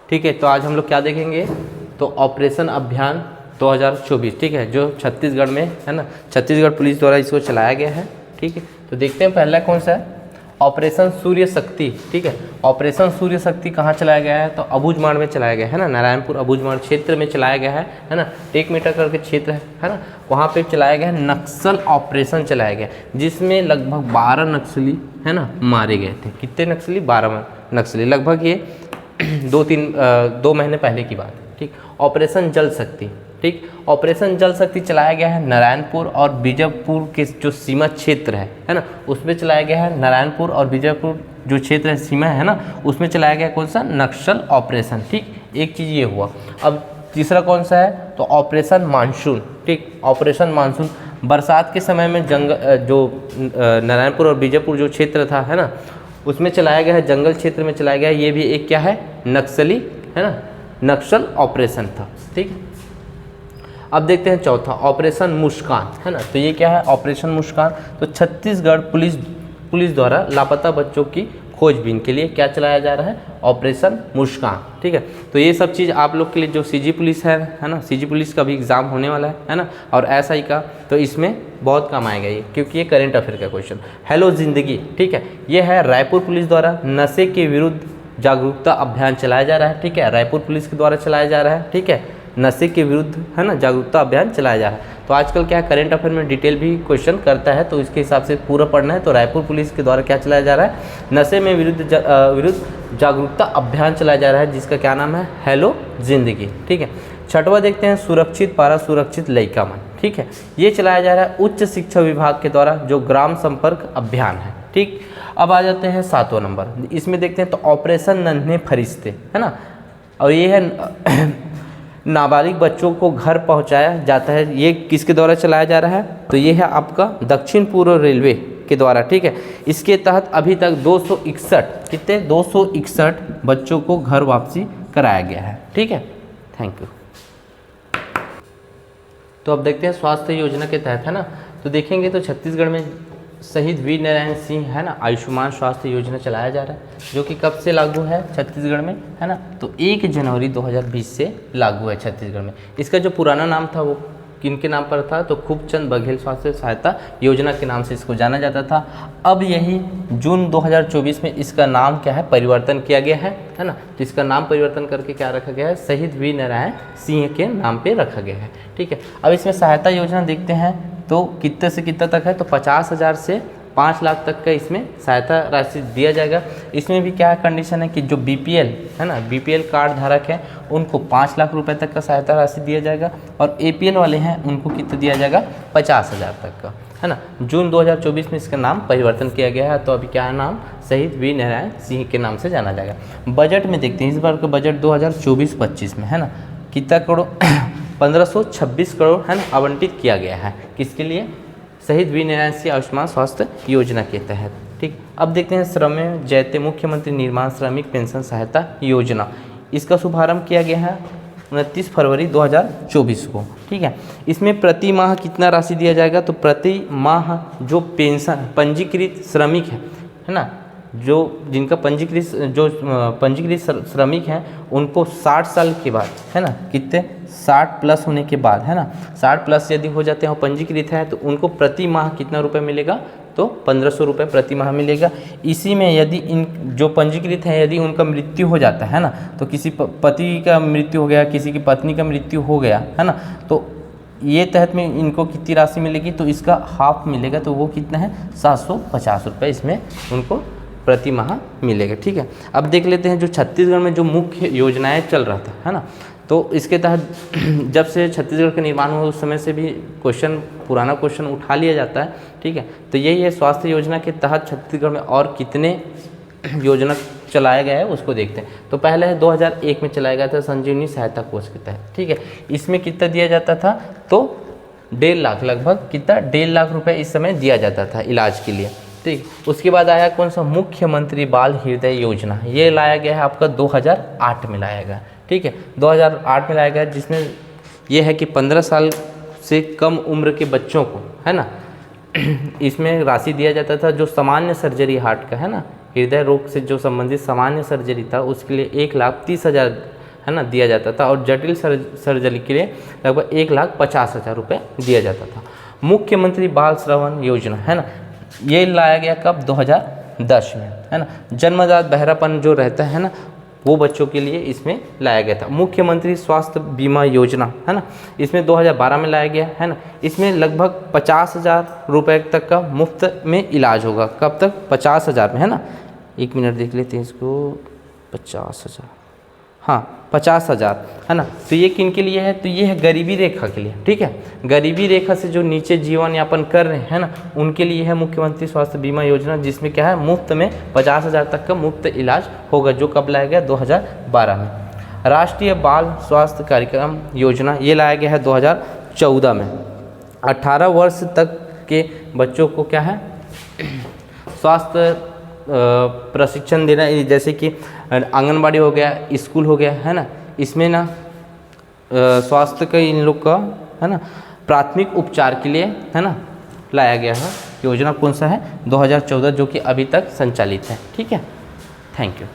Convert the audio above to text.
ठीक है। तो आज हम लोग क्या देखेंगे, तो ऑपरेशन अभियान 2024, ठीक है, जो छत्तीसगढ़ में है ना, छत्तीसगढ़ पुलिस द्वारा इसको चलाया गया है। ठीक है, तो देखते हैं पहला कौन सा है, ऑपरेशन सूर्य शक्ति। ठीक है, ऑपरेशन सूर्य शक्ति कहाँ चलाया गया है, तो अबूझमाड़ में चलाया गया है ना, नारायणपुर अबूझमाड़ क्षेत्र में चलाया गया है ना, 1 मीटर करके क्षेत्र है ना, वहाँ पे चलाया गया है, नक्सल ऑपरेशन चलाया गया, जिसमें लगभग 12 नक्सली है ना मारे गए थे। कितने नक्सली, 12 नक्सली, लगभग ये 2 महीने पहले की बात है। ठीक, ऑपरेशन जल शक्ति, ठीक, ऑपरेशन जल शक्ति चलाया गया है नारायणपुर और बीजापुर के जो सीमा क्षेत्र है ना, उसमें चलाया गया है। नारायणपुर और बीजापुर जो क्षेत्र है, सीमा है ना, उसमें चलाया गया कौन सा, नक्सल ऑपरेशन। ठीक, एक चीज़ ये हुआ। अब तीसरा कौन सा है, तो ऑपरेशन मानसून। ठीक, ऑपरेशन मानसून बरसात के समय में जो नारायणपुर और बीजापुर जो क्षेत्र था है ना, उसमें चलाया गया है, जंगल क्षेत्र में चलाया गया है। ये भी एक क्या है, नक्सली है ना, नक्सल ऑपरेशन था। ठीक, अब देखते हैं चौथा, ऑपरेशन मुस्कान है ना, तो ये क्या है, ऑपरेशन मुस्कान, तो छत्तीसगढ़ पुलिस द्वारा लापता बच्चों की खोजबीन के लिए क्या चलाया जा रहा है, ऑपरेशन मुस्कान। ठीक है, तो ये सब चीज़ आप लोग के लिए जो सीजी पुलिस है ना, सीजी पुलिस का भी एग्जाम होने वाला है ना, और एसआई का, तो इसमें बहुत काम आएगा ये, क्योंकि ये करंट अफेयर का क्वेश्चन। हेलो जिंदगी, ठीक है, ये है रायपुर पुलिस द्वारा नशे के विरुद्ध जागरूकता अभियान चलाया जा रहा है। ठीक है, रायपुर पुलिस के द्वारा चलाया जा रहा है। ठीक है, नशे के विरुद्ध है ना जागरूकता अभियान चलाया जा रहा है। तो आजकल क्या है, करंट अफेयर में डिटेल भी क्वेश्चन करता है, तो इसके हिसाब से पूरा पढ़ना है। तो रायपुर पुलिस के द्वारा क्या चलाया जा रहा है, नशे में विरुद्ध जागरूकता अभियान चलाया जा रहा है, जिसका क्या नाम है, हेलो जिंदगी। ठीक है, छठवां देखते हैं, सुरक्षित पारा सुरक्षित लइका मन। ठीक है, ये चलाया जा रहा है उच्च शिक्षा विभाग के द्वारा, जो ग्राम संपर्क अभियान है। ठीक, अब आ जाते हैं 7वां नंबर, इसमें देखते हैं तो ऑपरेशन नन्हे फरिश्ते है ना, और ये है नाबालिग बच्चों को घर पहुंचाया जाता है। ये किसके द्वारा चलाया जा रहा है, तो ये है आपका दक्षिण पूर्व रेलवे के द्वारा। ठीक है, इसके तहत अभी तक 261 कितने 261 बच्चों को घर वापसी कराया गया है। ठीक है, थैंक यू। तो अब देखते हैं स्वास्थ्य योजना के तहत है ना, तो देखेंगे तो छत्तीसगढ़ में शहीद वीर नारायण सिंह है ना आयुष्मान स्वास्थ्य योजना चलाया जा रहा है, जो कि कब से लागू है छत्तीसगढ़ में है ना, तो 1 जनवरी 2020 से लागू है छत्तीसगढ़ में। इसका जो पुराना नाम था वो किनके नाम पर था, तो खूबचंद बघेल स्वास्थ्य सहायता योजना के नाम से इसको जाना जाता था। अब यही जून 2024 में इसका नाम क्या है, परिवर्तन किया गया है ना, तो इसका नाम परिवर्तन करके क्या रखा गया है, शहीद वीर नारायण सिंह के नाम पे रखा गया है। ठीक है, अब इसमें सहायता योजना देखते हैं तो कितने से कितना तक है, तो 50,000 से 5 लाख तक का इसमें सहायता राशि दिया जाएगा। इसमें भी क्या कंडीशन है कि जो बीपीएल है ना, बीपीएल कार्ड धारक है उनको 5 लाख रुपए तक का सहायता राशि दिया जाएगा, और एपीएल वाले हैं उनको कितना दिया जाएगा, 50,000 तक का है ना। जून 2024 में इसका नाम परिवर्तन किया गया है, तो अभी क्या है नाम, शहीद वीर नारायण सिंह के नाम से जाना जाएगा। बजट में देखते हैं, इस बार का बजट 2024-25 में है ना, कितना करोड़ 1526 करोड़ है ना आवंटित किया गया है, किसके लिए, शहीद वीर नारायण सिंह आयुष्मान स्वास्थ्य योजना के तहत। ठीक, अब देखते हैं श्रम जयते मुख्यमंत्री निर्माण श्रमिक पेंशन सहायता योजना, इसका शुभारंभ किया गया है 29 फरवरी 2024 को। ठीक है, इसमें प्रति माह कितना राशि दिया जाएगा, तो प्रति माह जो पेंशन पंजीकृत श्रमिक है ना, जो जिनका पंजीकृत श्रमिक हैं उनको 60 साल के बाद है ना, कितने 60 प्लस होने के बाद है ना, 60 प्लस यदि हो जाते हैं और पंजीकृत है, तो उनको प्रति माह कितना रुपए मिलेगा, तो 1500 रुपये प्रति माह मिलेगा। इसी में यदि इन जो पंजीकृत हैं यदि उनका मृत्यु हो जाता है ना, तो किसी पति का मृत्यु हो गया, किसी की पत्नी का मृत्यु हो गया है ना, तो ये तहत में इनको कितनी राशि मिलेगी, तो इसका हाफ मिलेगा, तो वो कितना है 750 रुपये इसमें उनको प्रति माह मिलेगा। ठीक है, अब देख लेते हैं जो छत्तीसगढ़ में जो मुख्य योजनाएं चल रहा था है ना, तो इसके तहत जब से छत्तीसगढ़ का निर्माण हुआ उस समय से भी पुराना क्वेश्चन उठा लिया जाता है। ठीक है, तो यही है स्वास्थ्य योजना के तहत छत्तीसगढ़ में और कितने योजना चलाया गया है उसको देखते हैं। तो पहले है 2001 में चलाया गया था संजीवनी सहायता कोष के तहत। ठीक है, इसमें कितना दिया जाता था, तो 1.5 लाख, लगभग कितना 1.5 लाख रुपए इस समय दिया जाता था इलाज के लिए। ठीक, उसके बाद आया कौन सा, मुख्यमंत्री बाल हृदय योजना, ये लाया गया है आपका 2008 में लाया गया। ठीक है, 2008 में लाया गया, जिसमें यह है कि 15 साल से कम उम्र के बच्चों को है ना इसमें राशि दिया जाता था। जो सामान्य सर्जरी हार्ट का है ना, हृदय रोग से जो संबंधित सामान्य सर्जरी था उसके लिए 1,30,000 है ना दिया जाता था, और जटिल सर्जरी के लिए लगभग 1,50,000 रुपये दिया जाता था। मुख्यमंत्री बाल श्रवण योजना है ना, ये लाया गया कब? 2010 में, है ना। जन्मजात बहरापन जो रहता है ना, वो बच्चों के लिए इसमें लाया गया था। मुख्यमंत्री स्वास्थ्य बीमा योजना है ना, इसमें 2012 में लाया गया है ना। इसमें लगभग 50,000 रुपये तक का मुफ्त में इलाज होगा। कब तक? 50,000 में, है ना। 1 मिनट देख लेते हैं इसको। 50,000, हाँ 50,000, है ना। तो ये किन के लिए है? तो ये है गरीबी रेखा के लिए, ठीक है। गरीबी रेखा से जो नीचे जीवन यापन कर रहे हैं ना, उनके लिए है मुख्यमंत्री स्वास्थ्य बीमा योजना, जिसमें क्या है, मुफ्त में 50,000 तक का मुफ्त इलाज होगा, जो कब लाया गया? 2012 में। राष्ट्रीय बाल स्वास्थ्य कार्यक्रम योजना, ये लाया गया है 2014 में। 18 वर्ष तक के बच्चों को क्या है, स्वास्थ्य प्रशिक्षण देना, जैसे कि आंगनबाड़ी हो गया, स्कूल हो गया, है ना। इसमें ना स्वास्थ्य का इन लोग का, है ना, प्राथमिक उपचार के लिए, है ना, लाया गया है। योजना कौन सा है? 2014, जो कि अभी तक संचालित है, ठीक है। Thank you.